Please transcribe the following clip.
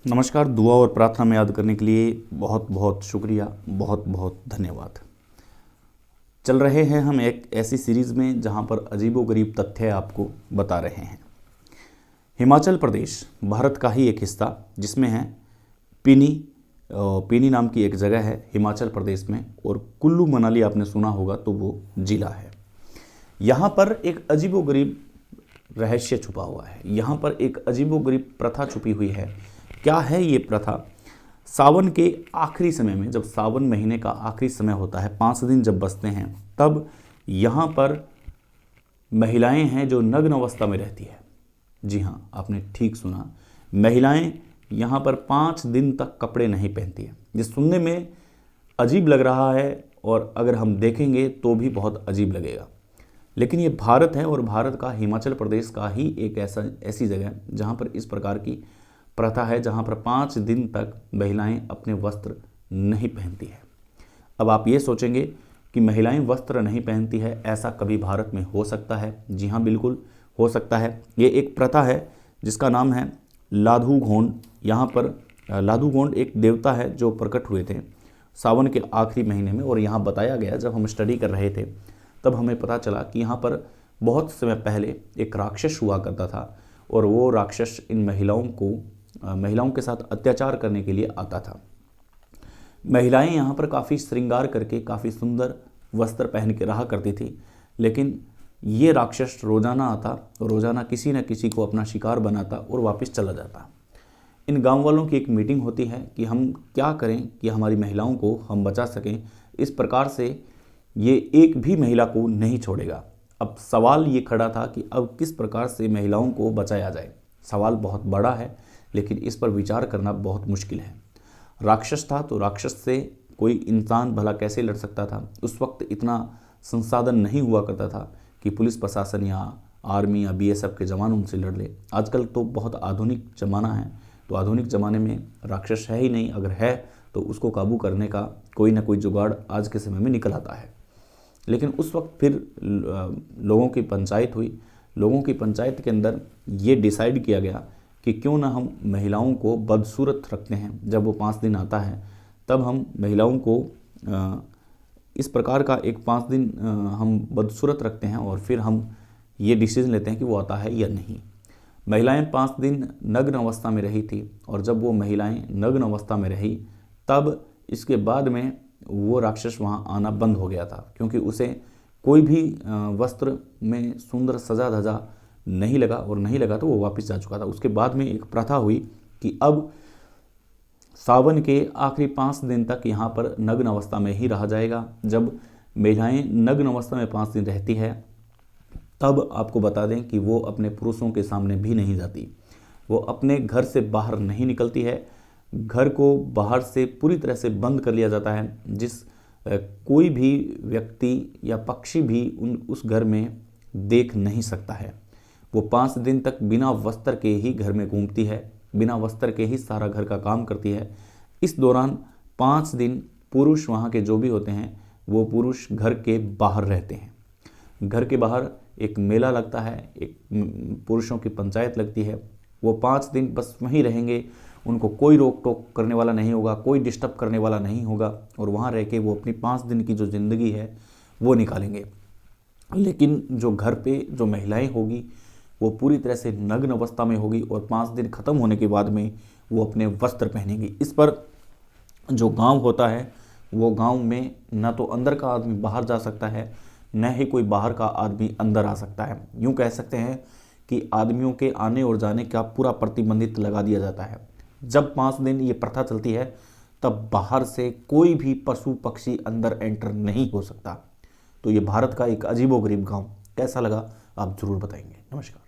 नमस्कार। दुआ और प्रार्थना में याद करने के लिए बहुत बहुत शुक्रिया, बहुत बहुत धन्यवाद। चल रहे हैं हम एक ऐसी सीरीज़ में जहां पर अजीबोगरीब तथ्य आपको बता रहे हैं। हिमाचल प्रदेश भारत का ही एक हिस्सा जिसमें है पीनी नाम की एक जगह है हिमाचल प्रदेश में, और कुल्लू मनाली आपने सुना होगा तो वो जिला है। यहाँ पर एक अजीबोगरीब रहस्य छुपा हुआ है, यहाँ पर एक अजीबोगरीब प्रथा छुपी हुई है। क्या है ये प्रथा? सावन के आखिरी समय में, जब सावन महीने का आखिरी समय होता है, 5 दिन जब बचते हैं, तब यहाँ पर महिलाएं हैं जो नग्न अवस्था में रहती है। जी हाँ, आपने ठीक सुना, महिलाएं यहाँ पर 5 दिन तक कपड़े नहीं पहनती है। ये सुनने में अजीब लग रहा है और अगर हम देखेंगे तो भी बहुत अजीब लगेगा, लेकिन ये भारत है और भारत का हिमाचल प्रदेश का ही एक ऐसी जगह है जहाँ पर इस प्रकार की प्रथा है, जहाँ पर 5 दिन तक महिलाएं अपने वस्त्र नहीं पहनती है। अब आप ये सोचेंगे कि महिलाएं वस्त्र नहीं पहनती है, ऐसा कभी भारत में हो सकता है? जी हाँ, बिल्कुल हो सकता है। ये एक प्रथा है जिसका नाम है लाधू गोंड। यहाँ पर लाधू गोंड एक देवता है जो प्रकट हुए थे सावन के आखिरी महीने में, और यहाँ बताया गया, जब हम स्टडी कर रहे थे तब हमें पता चला कि यहाँ पर बहुत समय पहले एक राक्षस हुआ करता था, और वो राक्षस इन महिलाओं के साथ अत्याचार करने के लिए आता था। महिलाएं यहाँ पर काफ़ी श्रृंगार करके काफ़ी सुंदर वस्त्र पहन के रहा करती थी, लेकिन ये राक्षस रोज़ाना आता, रोज़ाना किसी न किसी को अपना शिकार बनाता और वापस चला जाता। इन गांव वालों की एक मीटिंग होती है कि हम क्या करें कि हमारी महिलाओं को हम बचा सकें। इस प्रकार से ये एक भी महिला को नहीं छोड़ेगा। अब सवाल ये खड़ा था कि अब किस प्रकार से महिलाओं को बचाया जाए। सवाल बहुत बड़ा है, लेकिन इस पर विचार करना बहुत मुश्किल है। राक्षस था तो राक्षस से कोई इंसान भला कैसे लड़ सकता था? उस वक्त इतना संसाधन नहीं हुआ करता था कि पुलिस प्रशासन या आर्मी या बीएसएफ के जवान उनसे लड़ ले। आजकल तो बहुत आधुनिक ज़माना है, तो आधुनिक ज़माने में राक्षस है ही नहीं, अगर है तो उसको काबू करने का कोई ना कोई जुगाड़ आज के समय में निकल आता है। लेकिन उस वक्त फिर लोगों की पंचायत हुई। लोगों की पंचायत के अंदर ये डिसाइड किया गया कि क्यों ना हम महिलाओं को बदसूरत रखते हैं। जब वो 5 दिन आता है तब हम महिलाओं को इस प्रकार का एक 5 दिन हम बदसूरत रखते हैं, और फिर हम ये डिसीजन लेते हैं कि वो आता है या नहीं। महिलाएं 5 दिन नग्न अवस्था में रही थी, और जब वो महिलाएं नग्न अवस्था में रही तब इसके बाद में वो राक्षस वहाँ आना बंद हो गया था, क्योंकि उसे कोई भी वस्त्र में सुंदर सजा धजा नहीं लगा, और नहीं लगा तो वो वापस जा चुका था। उसके बाद में एक प्रथा हुई कि अब सावन के आखिरी 5 दिन तक यहाँ पर नग्न अवस्था में ही रहा जाएगा। जब महिलाएं नग्न अवस्था में 5 दिन रहती है तब आपको बता दें कि वो अपने पुरुषों के सामने भी नहीं जाती, वो अपने घर से बाहर नहीं निकलती है। घर को बाहर से पूरी तरह से बंद कर लिया जाता है, जिस कोई भी व्यक्ति या पक्षी भी उस घर में देख नहीं सकता है। वो 5 दिन तक बिना वस्त्र के ही घर में घूमती है, बिना वस्त्र के ही सारा घर का काम करती है। इस दौरान 5 दिन पुरुष वहाँ के जो भी होते हैं वो पुरुष घर के बाहर रहते हैं। घर के बाहर एक मेला लगता है, एक पुरुषों की पंचायत लगती है। वो 5 दिन बस वहीं रहेंगे, उनको कोई रोक टोक करने वाला नहीं होगा, कोई डिस्टर्ब करने वाला नहीं होगा, और वहाँ रह के वो अपनी 5 दिन की जो ज़िंदगी है वो निकालेंगे। लेकिन जो घर पे जो महिलाएं होगी वो पूरी तरह से नग्न अवस्था में होगी, और 5 दिन ख़त्म होने के बाद में वो अपने वस्त्र पहनेंगी। इस पर जो गांव होता है वो गांव में न तो अंदर का आदमी बाहर जा सकता है, न ही कोई बाहर का आदमी अंदर आ सकता है। यूँ कह सकते हैं कि आदमियों के आने और जाने का पूरा प्रतिबंधित लगा दिया जाता है। जब 5 दिन ये प्रथा चलती है तब बाहर से कोई भी पशु पक्षी अंदर एंटर नहीं हो सकता। तो ये भारत का एक अजीबोगरीब गांव कैसा लगा आप ज़रूर बताएंगे। नमस्कार।